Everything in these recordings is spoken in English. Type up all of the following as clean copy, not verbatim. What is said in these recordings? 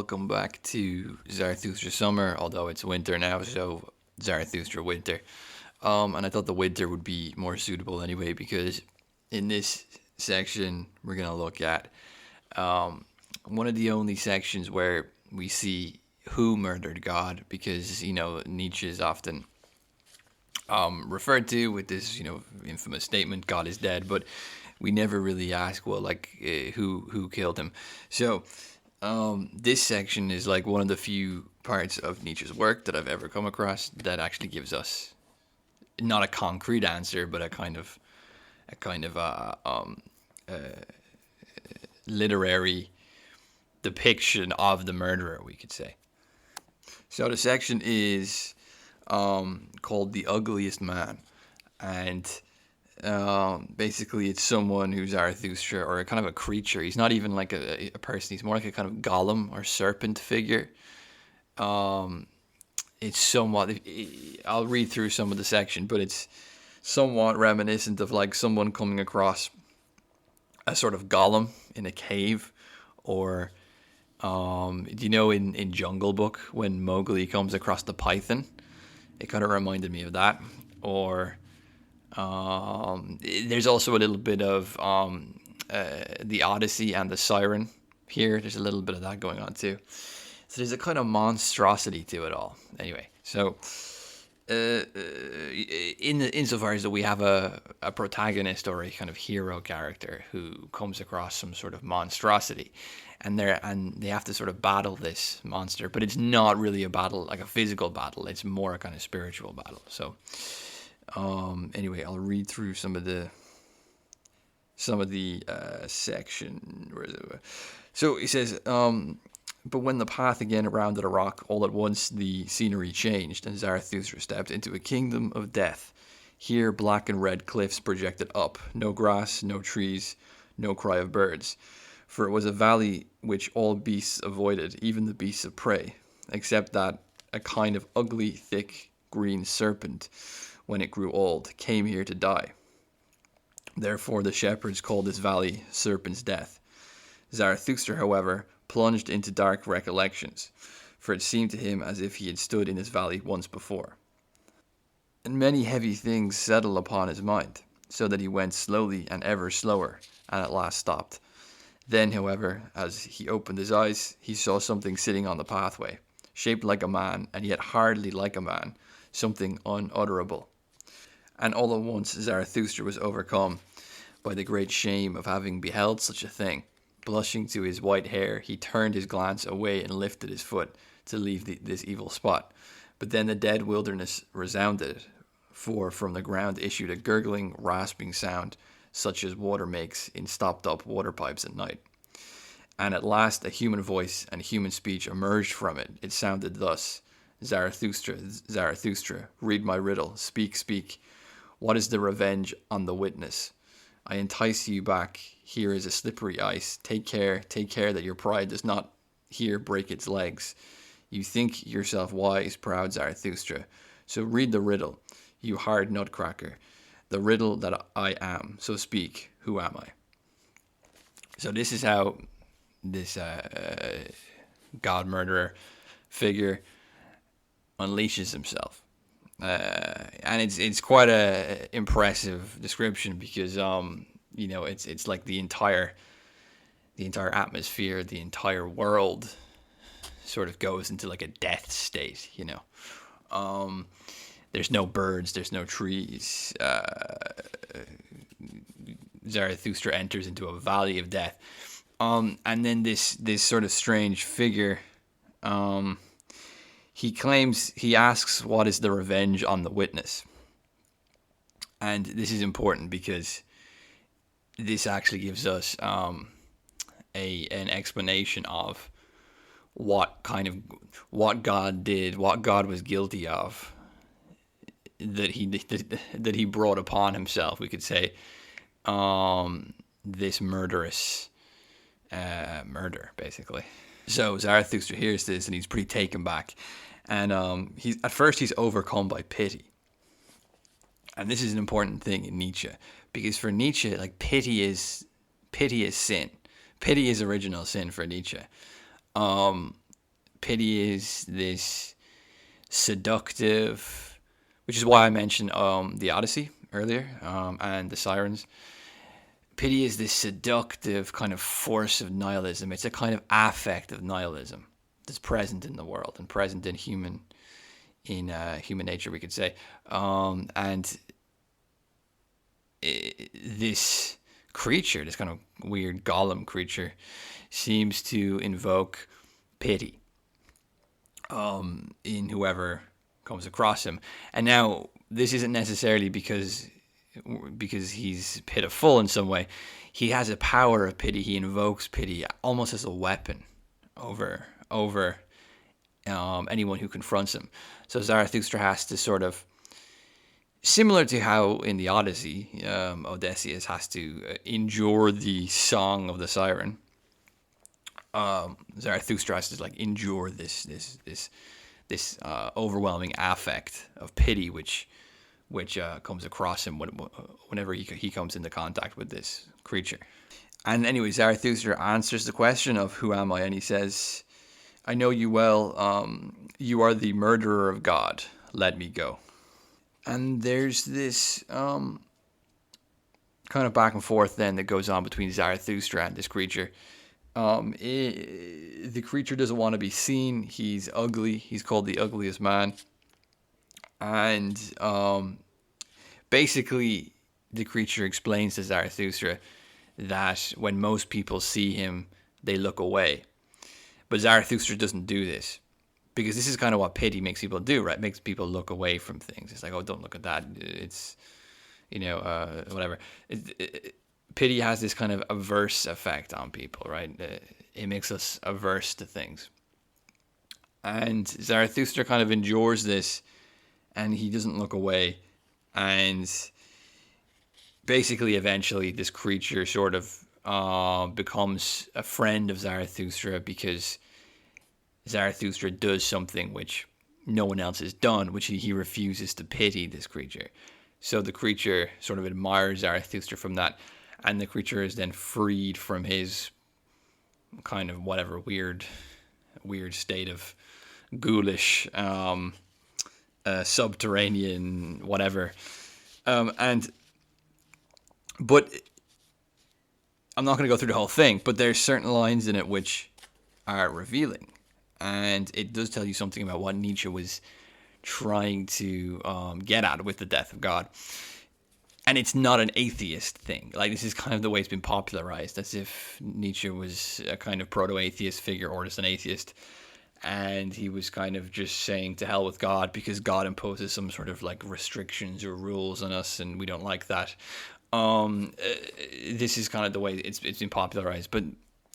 welcome back to Zarathustra Summer, although it's winter now, so Zarathustra Winter. And I thought the winter would be more suitable anyway, because in this section, we're going to look at one of the only sections where we see who murdered God, because, Nietzsche is often referred to with this, infamous statement, God is dead, but we never really ask, well, who killed him. So this section is like one of the few parts of Nietzsche's work that I've ever come across that actually gives us not a concrete answer, but a kind of literary depiction of the murderer, we could say. So the section is called "The Ugliest Man," and basically it's someone who's Zarathustra, or a kind of a creature. He's not even like a person. He's more like a kind of golem or serpent figure. It's somewhat. I'll read through some of the section, but it's somewhat reminiscent of like someone coming across a sort of golem in a cave, or in Jungle Book when Mowgli comes across the python. It kind of reminded me of that. Or there's also a little bit of the Odyssey and the Siren here. There's a little bit of that going on too. So there's a kind of monstrosity to it all. Anyway, so insofar as that we have a protagonist or a kind of hero character who comes across some sort of monstrosity, and they have to sort of battle this monster, but it's not really a battle, like a physical battle. It's more a kind of spiritual battle. So anyway, I'll read through some of the section. So he says, but when the path again rounded a rock, all at once the scenery changed, and Zarathustra stepped into a kingdom of death. Here black and red cliffs projected up, no grass, no trees, no cry of birds, for it was a valley which all beasts avoided, even the beasts of prey, except that a kind of ugly, thick, green serpent, when it grew old, came here to die. Therefore the shepherds called this valley Serpent's Death. Zarathustra, however, plunged into dark recollections, for it seemed to him as if he had stood in this valley once before. And many heavy things settled upon his mind, so that he went slowly and ever slower, and at last stopped. Then, however, as he opened his eyes, he saw something sitting on the pathway, shaped like a man, and yet hardly like a man, something unutterable. And all at once Zarathustra was overcome by the great shame of having beheld such a thing. Blushing to his white hair, he turned his glance away and lifted his foot to leave this evil spot. But then the dead wilderness resounded, for from the ground issued a gurgling, rasping sound, such as water makes in stopped-up water pipes at night. And at last a human voice and human speech emerged from it. It sounded thus: Zarathustra, Zarathustra, read my riddle, speak, speak. What is the revenge on the witness? I entice you back. Here is a slippery ice. Take care that your pride does not here break its legs. You think yourself wise, proud Zarathustra. So read the riddle, you hard nutcracker. The riddle that I am. So speak, who am I? So this is how this god murderer figure unleashes himself. And it's quite a impressive description, because it's like the entire atmosphere, the entire world sort of goes into like a death state. There's no birds, there's no trees. Zarathustra enters into a valley of death, and then this sort of strange figure. He asks, what is the revenge on the witness? And this is important because this actually gives us an explanation of what God did, what God was guilty of, that he brought upon himself, we could say, this murderous murder, basically. So Zarathustra hears this and he's pretty taken back. And he's overcome by pity. And this is an important thing in Nietzsche, because for Nietzsche, like, pity is sin. Pity is original sin for Nietzsche. pity is this seductive, which is why I mentioned the Odyssey earlier, and the Sirens. Pity is this seductive kind of force of nihilism. It's a kind of affect of nihilism that's present in the world and present in human nature, we could say. And this creature, this kind of weird golem creature, seems to invoke pity in whoever comes across him. And now, this isn't necessarily because he's pitiful in some way. He has a power of pity. He invokes pity almost as a weapon over anyone who confronts him. So Zarathustra has to sort of, similar to how in the Odyssey, Odysseus has to endure the song of the siren. Zarathustra has to endure this overwhelming affect of pity, which comes across him whenever he comes into contact with this creature. And anyway, Zarathustra answers the question of who am I, and he says, "I know you well. You are the murderer of God. Let me go." And there's this kind of back and forth then that goes on between Zarathustra and this creature. The creature doesn't want to be seen. He's ugly. He's called the ugliest man. And basically, the creature explains to Zarathustra that when most people see him, they look away. But Zarathustra doesn't do this, because this is kind of what pity makes people do, right? It makes people look away from things. It's like, oh, don't look at that. It's, whatever. Pity has this kind of averse effect on people, right? It makes us averse to things. And Zarathustra kind of endures this, and he doesn't look away. And basically, eventually, this creature sort of becomes a friend of Zarathustra, because Zarathustra does something which no one else has done, which he refuses to pity this creature. So the creature sort of admires Zarathustra from that, and the creature is then freed from his kind of whatever weird state of ghoulish, subterranean whatever. But I'm not going to go through the whole thing, but there's certain lines in it which are revealing. And it does tell you something about what Nietzsche was trying to get at with the death of God. And it's not an atheist thing. Like, this is kind of the way it's been popularized, as if Nietzsche was a kind of proto-atheist figure, or just an atheist. And he was kind of just saying to hell with God, because God imposes some sort of restrictions or rules on us, and we don't like that. This is kind of the way it's been popularized. But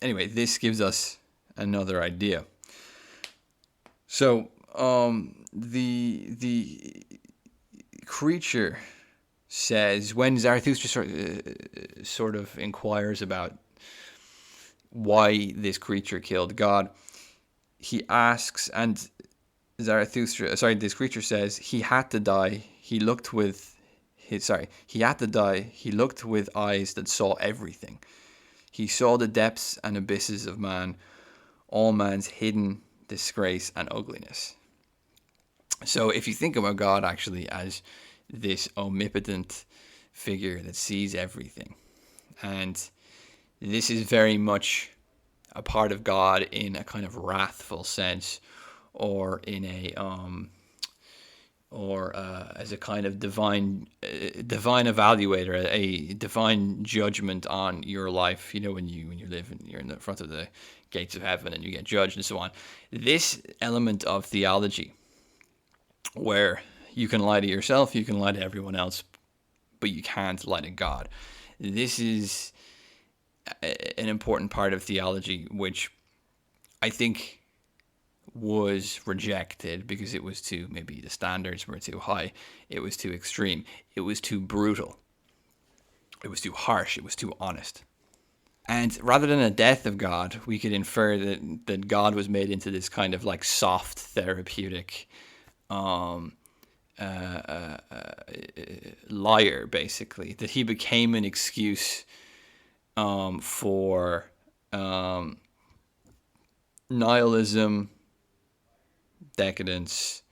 anyway, this gives us another idea. So the creature says, when Zarathustra sort of inquires about why this creature killed God, he asks, and this creature says, he had to die. He had to die. He looked with eyes that saw everything. He saw the depths and abysses of man, all man's hidden disgrace and ugliness. So if you think about God actually as this omnipotent figure that sees everything, and this is very much a part of God in a kind of wrathful sense, or in a as a kind of divine evaluator, a divine judgment on your life. When you live and you're in the front of the gates of heaven and you get judged and so on. This element of theology, where you can lie to yourself, you can lie to everyone else, but you can't lie to God. This is an important part of theology, which I think was rejected because maybe the standards were too high. It was too extreme. It was too brutal. It was too harsh. It was too honest. And rather than a death of God, we could infer that God was made into this kind of soft therapeutic liar, basically. That he became an excuse for nihilism, decadence,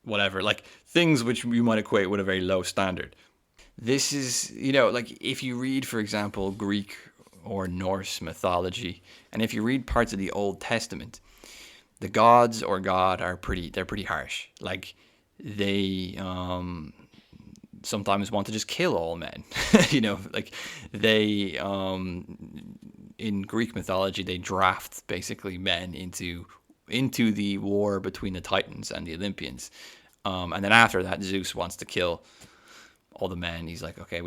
whatever, like things which you might equate with a very low standard. This is, like if you read, for example, Greek or Norse mythology, and if you read parts of the Old Testament, the gods or God they're pretty harsh. Like they sometimes want to just kill all men. Like they in Greek mythology they draft basically men into the war between the Titans and the Olympians. And then after that, Zeus wants to kill all the men. He's like, okay,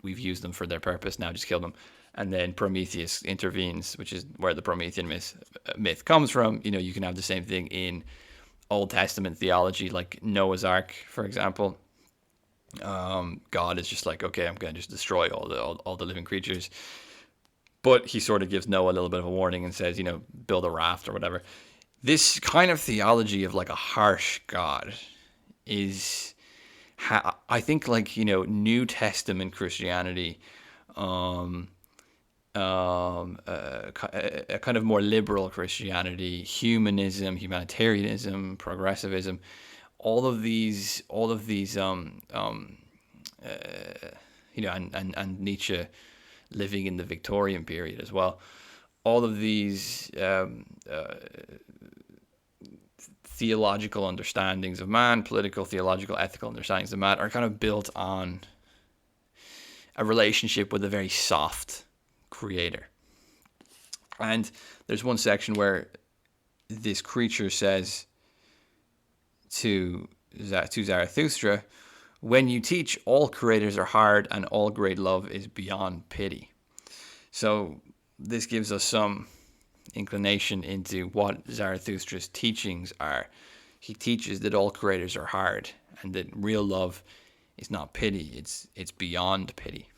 we've used them for their purpose, now just kill them. And then Prometheus intervenes, which is where the Promethean myth comes from. You can have the same thing in Old Testament theology, like Noah's Ark, for example. God is just like, okay, I'm going to just destroy all the living creatures. But he sort of gives Noah a little bit of a warning and says, build a raft or whatever. This kind of theology of like a harsh God is, I think, like, New Testament Christianity, a kind of more liberal Christianity, humanism, humanitarianism, progressivism, all of these, and Nietzsche living in the Victorian period as well. All of these theological understandings of man, political, theological, ethical understandings of man are kind of built on a relationship with a very soft creator. And there's one section where this creature says to Zarathustra, when you teach all creators are hard and all great love is beyond pity. So this gives us some inclination into what Zarathustra's teachings are. He teaches that all creators are hard and that real love is not pity, it's beyond pity.